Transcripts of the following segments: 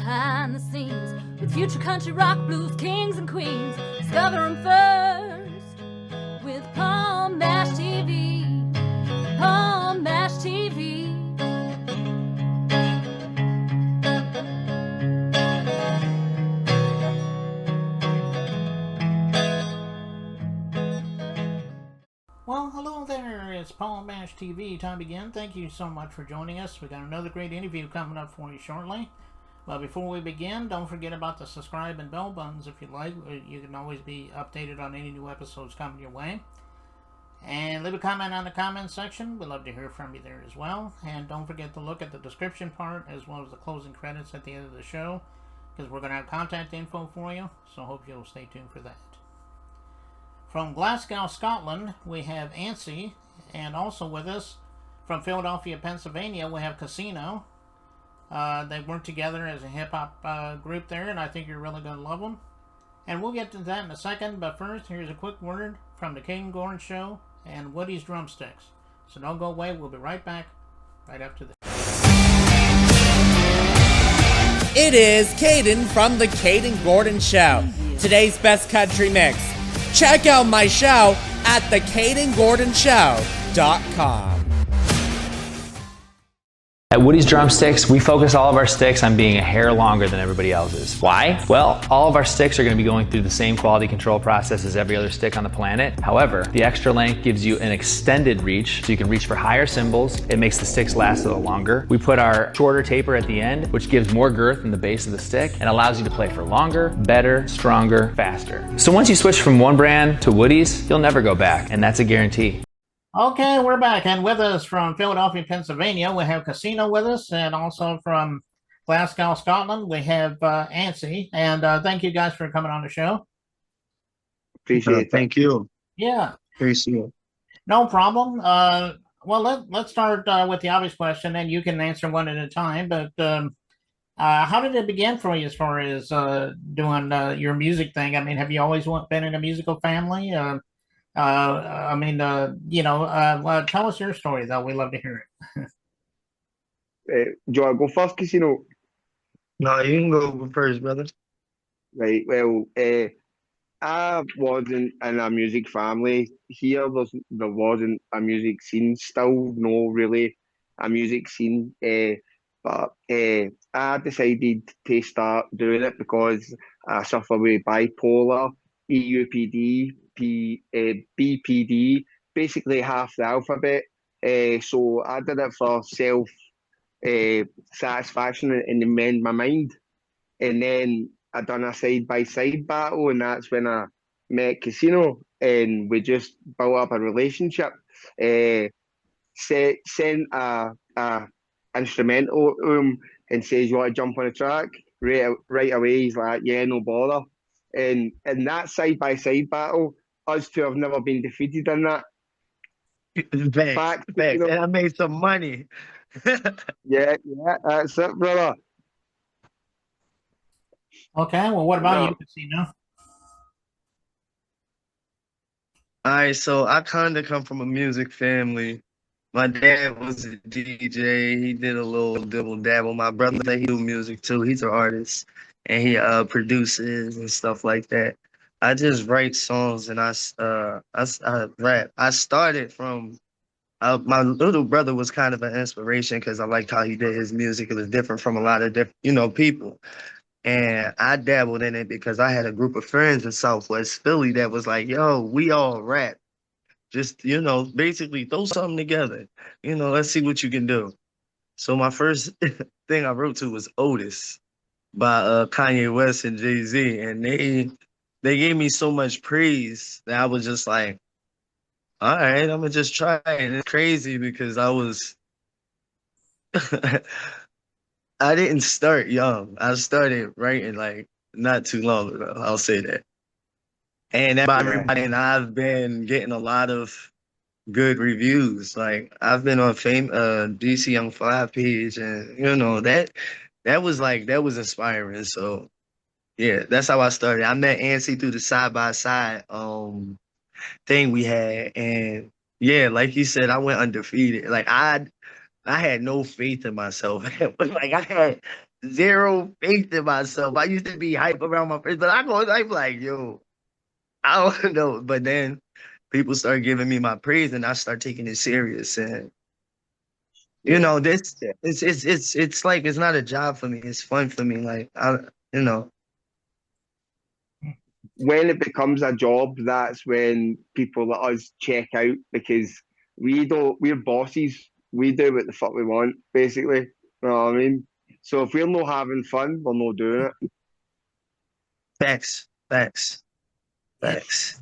behind the scenes with future country rock blues kings and queens. Discover them first with Palm Mash TV. Palm Mash TV. Well, hello there. It's Palm Mash TV time again. Thank you so much for joining us. We got another great interview coming up for you shortly. But before we begin, don't forget about the subscribe and bell buttons if you like. You can always be updated on any new episodes coming your way. And leave a comment on the comment section. We'd love to hear from you there as well. And don't forget to look at the description part as well as the closing credits at the end of the show, because we're going to have contact info for you. So hope you'll stay tuned for that. From Glasgow, Scotland, we have Antsy, and also with us from Philadelphia, Pennsylvania, we have Kasyno. They work together as a hip-hop group there, and I think you're really going to love them. And we'll get to that in a second, but first, here's a quick word from the Caden Gordon Show and Woody's Drumsticks. So don't go away, we'll be right back, right after this. It is Caden from the Caden Gordon Show, today's best country mix. Check out my show at thecadengordonshow.com. At Woody's Drumsticks, we focus all of our sticks on being a hair longer than everybody else's. Why? Well, all of our sticks are going to be going through the same quality control process as every other stick on the planet. However, the extra length gives you an extended reach, so you can reach for higher cymbals. It makes the sticks last a little longer. We put our shorter taper at the end, which gives more girth in the base of the stick and allows you to play for longer, better, stronger, faster. So once you switch from one brand to Woody's, you'll never go back, and that's a guarantee. Okay, we're back, and with us from Philadelphia, Pennsylvania, we have Kasyno with us, and also from Glasgow, Scotland, we have Antsy, and thank you guys for coming on the show. Appreciate it. Thank you. Yeah. Appreciate it. No problem. Well, let's start with the obvious question, and you can answer one at a time, but how did it begin for you as far as doing your music thing? I mean, have you always been in a musical family? Tell us your story, though. We love to hear it. Do you want to go first, Kasyno? No, you can go first, brother. Right. Well, I wasn't in a music family. Here, there wasn't a music scene. Still, no, really, a music scene. But I decided to start doing it because I suffer with bipolar, EUPD, BPD, basically half the alphabet. So I did it for self satisfaction and to mend my mind. And then I done a side-by-side battle, and that's when I met Kasyno, and we just built up a relationship. Sent a instrumental to him and says, "You want to jump on a track?" Right away, he's like, "Yeah, no bother." And in that side-by-side battle, us two have never been defeated in that. Facts. And I made some money. yeah, that's it, brother. Okay, well, what about you, Kasyno? All right, so I kind of come from a music family. My dad was a DJ. He did a little dibble dabble. My brother, he do music too. He's an artist, and he produces and stuff like that. I just write songs and I rap. I started from my little brother was kind of an inspiration because I liked how he did his music. It was different from a lot of different, people. And I dabbled in it because I had a group of friends in Southwest Philly that was like, "Yo, we all rap. Just, basically throw something together. Let's see what you can do." So my first thing I wrote to was Otis by Kanye West and Jay-Z. And they gave me so much praise that I was just like, all right, I'm going to just try it. And it's crazy because I didn't start young. I started writing like not too long ago. I'll say that. And everybody, and I've been getting a lot of good reviews. Like I've been on DC Young 5 page, and that was inspiring. So yeah, that's how I started. I met Antsy through the side-by-side thing we had, and yeah, like you said, I went undefeated. Like I had no faith in myself. Like I had zero faith in myself. I used to be hype around my friends, but I'm like, yo, I don't know. But then people start giving me my praise, and I start taking it serious. And you Yeah, know, this yeah. it's like it's not a job for me. It's fun for me. Like you know, When it becomes a job, that's when people like us check out because we're bosses. We do what the fuck we want, basically. You know what I mean? So if we're not having fun, we're not doing it. facts, facts, facts.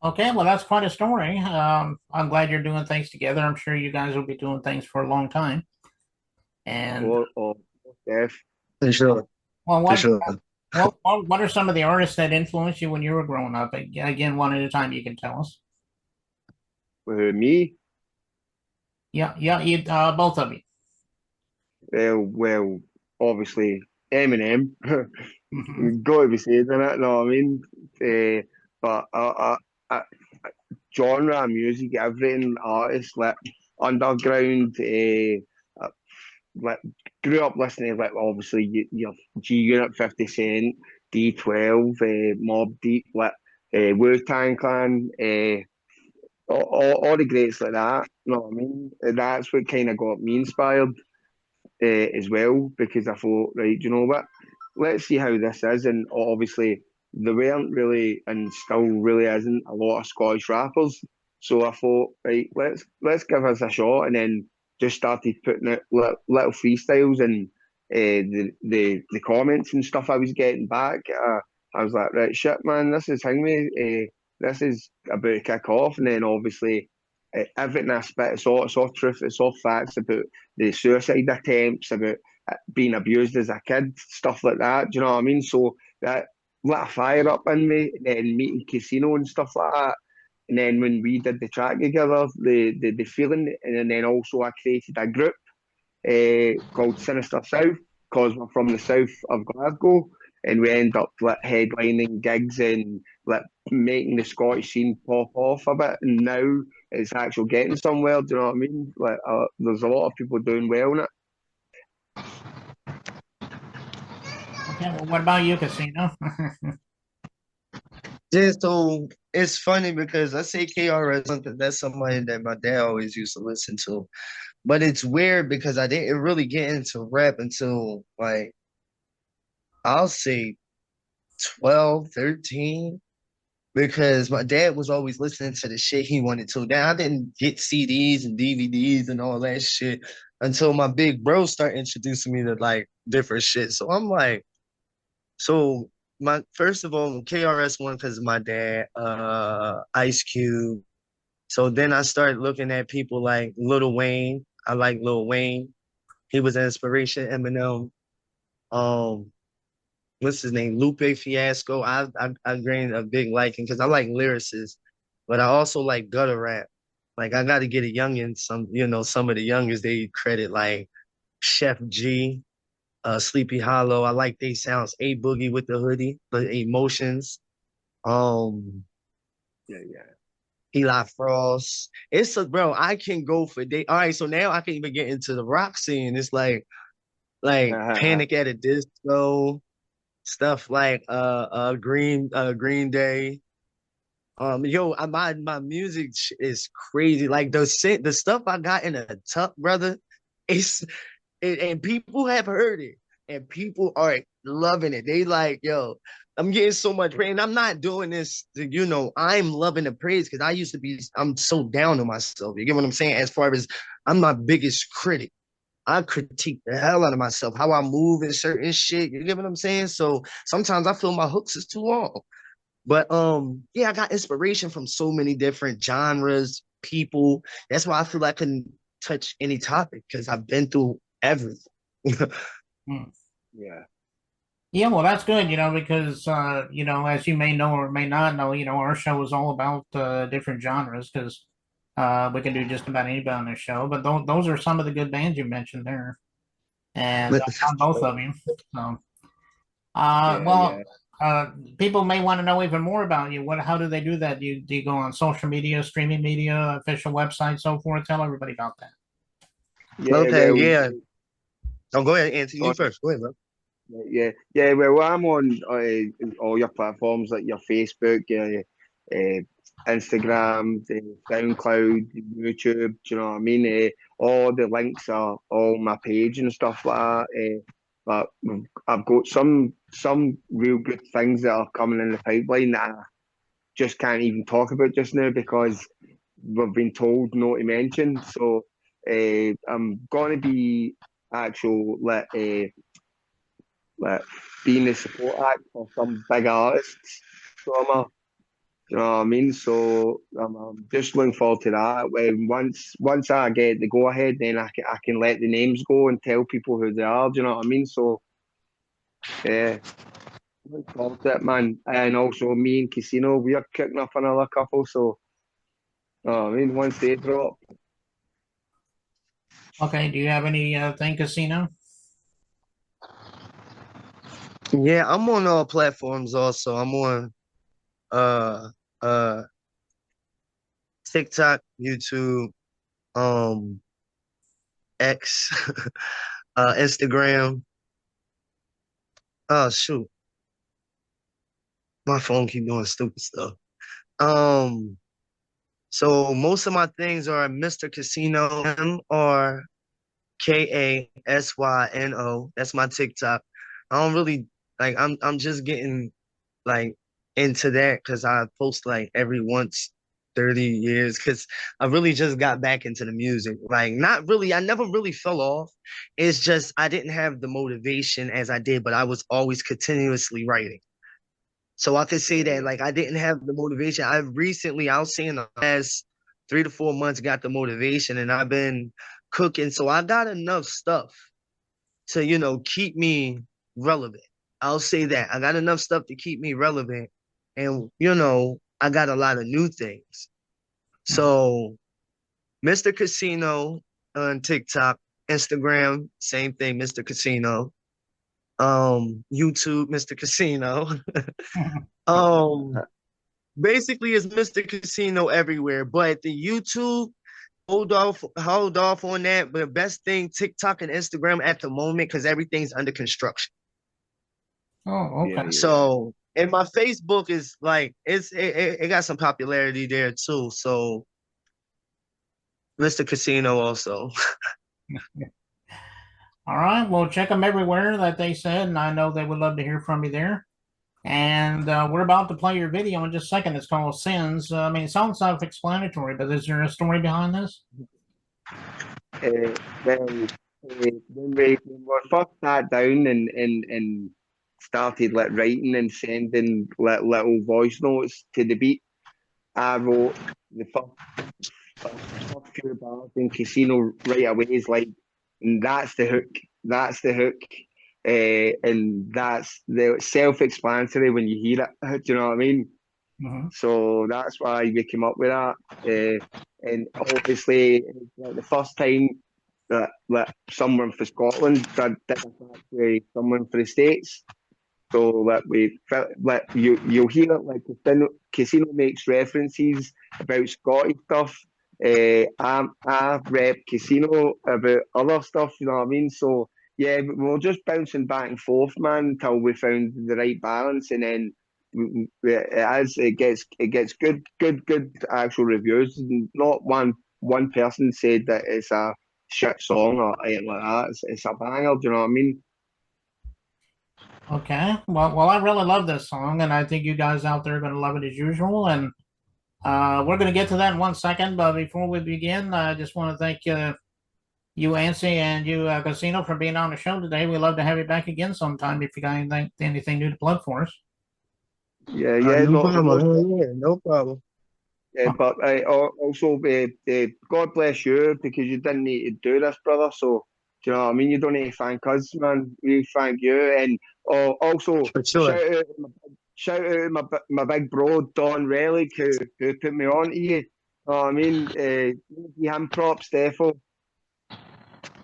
Okay, well, that's quite a story. I'm glad you're doing things together. I'm sure you guys will be doing things for a long time. And Or death. For sure, well, for sure. what are some of the artists that influenced you when you were growing up? Again, one at a time. You can tell us. With me, Yeah, yeah, both of you. well, obviously Eminem. Hmm. Got to be said in it. Know what I mean? But genre of music, everything, artists like underground. Like grew up listening to like obviously your G Unit, 50 Cent, D12, Mob Deep, like Wu Tang Clan, all the greats like that. You know what I mean? And that's what kind of got me inspired as well because I thought, right, you know what? Let's see how this is. And obviously, there weren't really, and still really isn't, a lot of Scottish rappers. So I thought, right, let's give us a shot, and then just started putting out little freestyles and the comments and stuff I was getting back. I was like, right, shit, man, this is hang me. This is about to kick off, and then obviously. Everything I spit, it's all truth, it's all facts about the suicide attempts, about being abused as a kid, stuff like that. Do you know what I mean? So that lit a fire up in me, and then meeting Kasyno and stuff like that. And then when we did the track together, the feeling, and then also I created a group called Sinister South because we're from the south of Glasgow, and we end up like headlining gigs and like making the Scottish scene pop off a bit. And now it's actually getting somewhere. Do you know what I mean? Like there's a lot of people doing well in it. Okay, well, what about you, Casino? Yeah, so it's funny because I say KRS because that's somebody that my dad always used to listen to. But it's weird because I didn't really get into rap until like I'll say 12, 13, because my dad was always listening to the shit he wanted to. Now I didn't get CDs and DVDs and all that shit until my big bro started introducing me to like different shit. So I'm like, so my first of all, KRS One because of my dad, Ice Cube. So then I started looking at people like Lil Wayne. I like Lil Wayne. He was an inspiration. Eminem. Um, what's his name? Lupe Fiasco. I gained a big liking because I like lyricists, but I also like gutter rap. Like I got to get a youngin some, some of the youngest they credit like Chef G, Sleepy Hollow. I like they sounds. A Boogie with the hoodie, the emotions. Um, Yeah, yeah. Eli Frost. It's a bro. I can go for day. All right, so now I can even get into the rock scene. It's like Panic at a Disco, stuff like Green Day. My music is crazy. Like the stuff I got in a tuck, brother. It's and people have heard it, and people are loving it. They like, yo, I'm getting so much praise. And I'm not doing this, I'm loving the praise because I'm so down on myself. You get what I'm saying? As far as I'm my biggest critic. I critique the hell out of myself, how I move in certain shit. You get what I'm saying? So sometimes I feel my hooks is too long. But yeah, I got inspiration from so many different genres, people. That's why I feel I can touch any topic because I've been through everything. Hmm. Yeah. Yeah, well, that's good, because as you may know or may not know, our show is all about different genres because we can do just about anybody on this show. But those are some of the good bands you mentioned there, and on both of you. So, Yeah, well, yeah. people may want to know even more about you. How do they do that? Do you go on social media, streaming media, official website, so forth? Tell everybody about that. Yeah, Okay, well, yeah. Oh, go ahead, Antsy. So You first. Go ahead, bro. yeah. Well, I'm on all your platforms like your Facebook, Instagram, the SoundCloud, YouTube. Do you know what I mean? All the links are all my page and stuff like that. But I've got some real good things that are coming in the pipeline that I just can't even talk about just now because we've been told not to mention. So I'm going to be actual like being the support act for some big artists drama. You know what I mean? So I'm just looking forward to that. When once I get the go ahead, then I can let the names go and tell people who they are. Do you know what I mean? So yeah, looking forward to it, man. And also me and Kasyno, we are cooking up another couple. So I mean, once they drop, Okay, do you have any thing, Kasyno? Yeah, I'm on all platforms also. I'm on uh uh TikTok, YouTube, um, X, Instagram. Oh shoot, my phone keep doing stupid stuff. Um, so most of my things are Mr. Kasyno, MrKasyno. That's my TikTok. I don't really like. I'm just getting like into that because I post like every once 30 years because I really just got back into the music. Like not really, I never really fell off. It's just I didn't have the motivation as I did, but I was always continuously writing. So I could say that like I didn't have the motivation. I'll say in the last 3 to 4 months got the motivation and I've been cooking. So I got enough stuff to, keep me relevant. I'll say that. I got enough stuff to keep me relevant. And, I got a lot of new things. So Mr. Kasyno on TikTok, Instagram, same thing, Mr. Kasyno. YouTube, Mr. Kasyno. Basically it's Mr. Kasyno everywhere, but the YouTube, hold off on that. But the best thing, TikTok and Instagram at the moment, because everything's under construction. Oh, okay. yeah. So, and my Facebook is like it got some popularity there too. So, Mr. Kasyno also. All right, well, check them everywhere that they said, and I know they would love to hear from you there. And we're about to play your video in just a second. It's called Sins. I mean, it sounds self-explanatory, but is there a story behind this? Well, when we first sat down and started like writing and sending little voice notes to the beat, I wrote the first few bars in Kasyno right away. Is like, and that's the hook. That's the hook. And that's the self-explanatory when you hear it. Do you know what I mean? Mm-hmm. So that's why we came up with that. And obviously, it's like the first time that someone for Scotland did actually someone for the States. So that we felt like you'll hear it like Kasyno makes references about Scottish stuff. I rep Kasyno about other stuff. You know what I mean? So yeah, we're just bouncing back and forth, man, until we found the right balance, and then it gets good actual reviews. Not one person said that it's a shit song or anything like that. It's a banger. Do you know what I mean? Okay. Well, I really love this song, and I think you guys out there are going to love it as usual. And we're going to get to that in 1 second. But before we begin, I just want to thank you, Antsy, and you, Kasyno, for being on the show today. We'd love to have you back again sometime if you got anything new to plug for us. Yeah, No no, problem. Yeah, no problem. but also, God bless you because you didn't need to do this, brother. So, do you know what I mean? You don't need to thank us, man. We thank you. And also, For sure. shout out to my big bro, Don Relic, who put me on to you. You know what I mean? Give him props, Defo.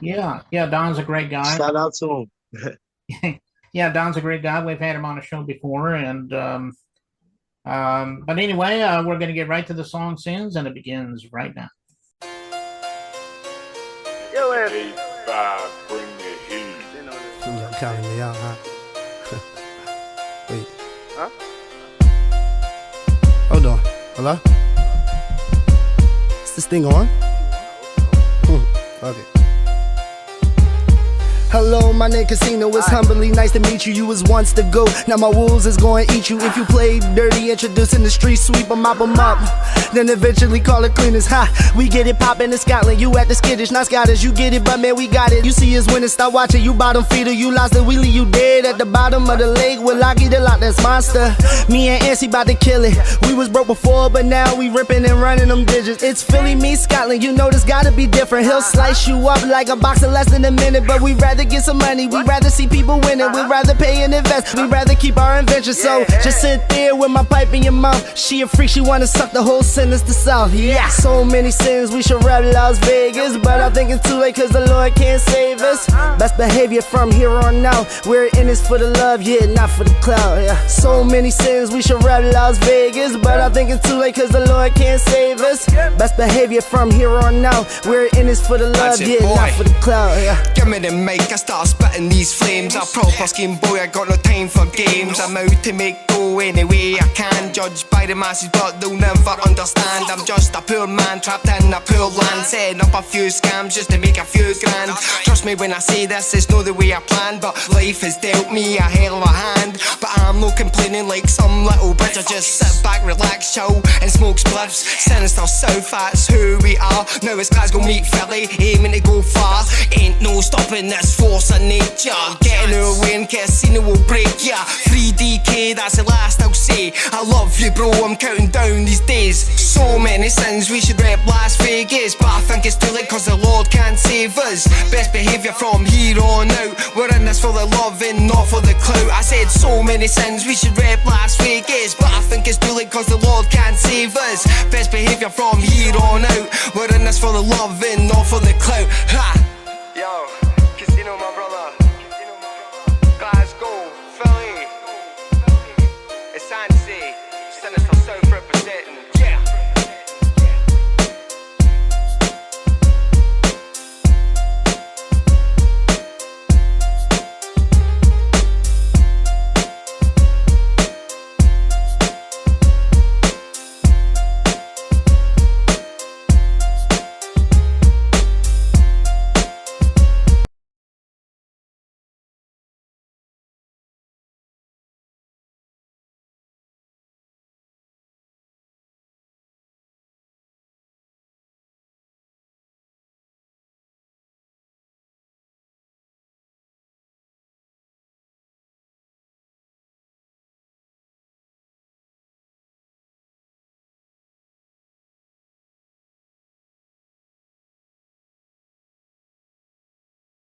Yeah, Don's a great guy. Shout out to him. Yeah, Don's a great guy. We've had him on the show before, and but anyway, we're going to get right to the song Sins, and it begins right now. Yo, 8-5, bring the heat. counting me out, huh? Wait. Huh? Hold on. Hello? Is this thing on? Okay. Hello, my name Kasyno. It's humbly nice to meet you. You was once the GOAT. Now my wolves is going to eat you. If you play dirty, introducing the street, sweep them, mop them up. Then eventually call it cleaners. Ha, we get it poppin' in Scotland. You at the skittish, not Scottish. You get it, but man, we got it. You see us winning, stop watching. You bottom feeder, you lost it. We leave you dead at the bottom of the lake with Lockie the Loch, that's monster. Me and Antsy about to kill it. We was broke before, but now we ripping and running them digits. It's Philly meets Scotland. You know this gotta be different. He'll slice you up like a box in less than a minute, but we rather get some money, we rather see people winning, we'd rather pay and invest, we'd rather keep our invention. So just sit there with my pipe in your mouth. She a freak, she wanna suck the whole sentence to south. Yeah, so many sins, we should rap Las Vegas, but I think it's too late cause the Lord can't save us. Best behavior from here on out, we're in this for the love, yeah, not for the clout. Yeah, so many sins, we should rap Las Vegas, but I think it's too late cause the Lord can't save us. Best behavior from here on out, we're in this for the love, yeah, not for the clout. Yeah. Give me the mic, I start spitting these flames. A proper scheme boy, I got no time for games. I'm out to make go any way I can. Judge by the masses but they'll never understand. I'm just a poor man trapped in a poor land, setting up a few scams just to make a few grand. Trust me when I say this, it's not the way I planned, but life has dealt me a hell of a hand. But I'm not complaining like some little bitch. I just sit back, relax, chill and smoke spliffs. Sinister South, that's who we are. Now it's Glasgow meet Philly, aiming to go far. Ain't no stopping this force of nature. Getting our way in Kasyno will break ya. 3DK, that's the last I'll say. I love you bro, I'm counting down these days. So many sins, we should rep Las Vegas, but I think it's too late cause the Lord can't save us. Best behaviour from here on out, we're in this for the love and not for the clout. I said so many sins, we should rep Las Vegas, but I think it's too late cause the Lord can't save us. Best behaviour from here on out, we're in this for the love and not for the clout. Ha!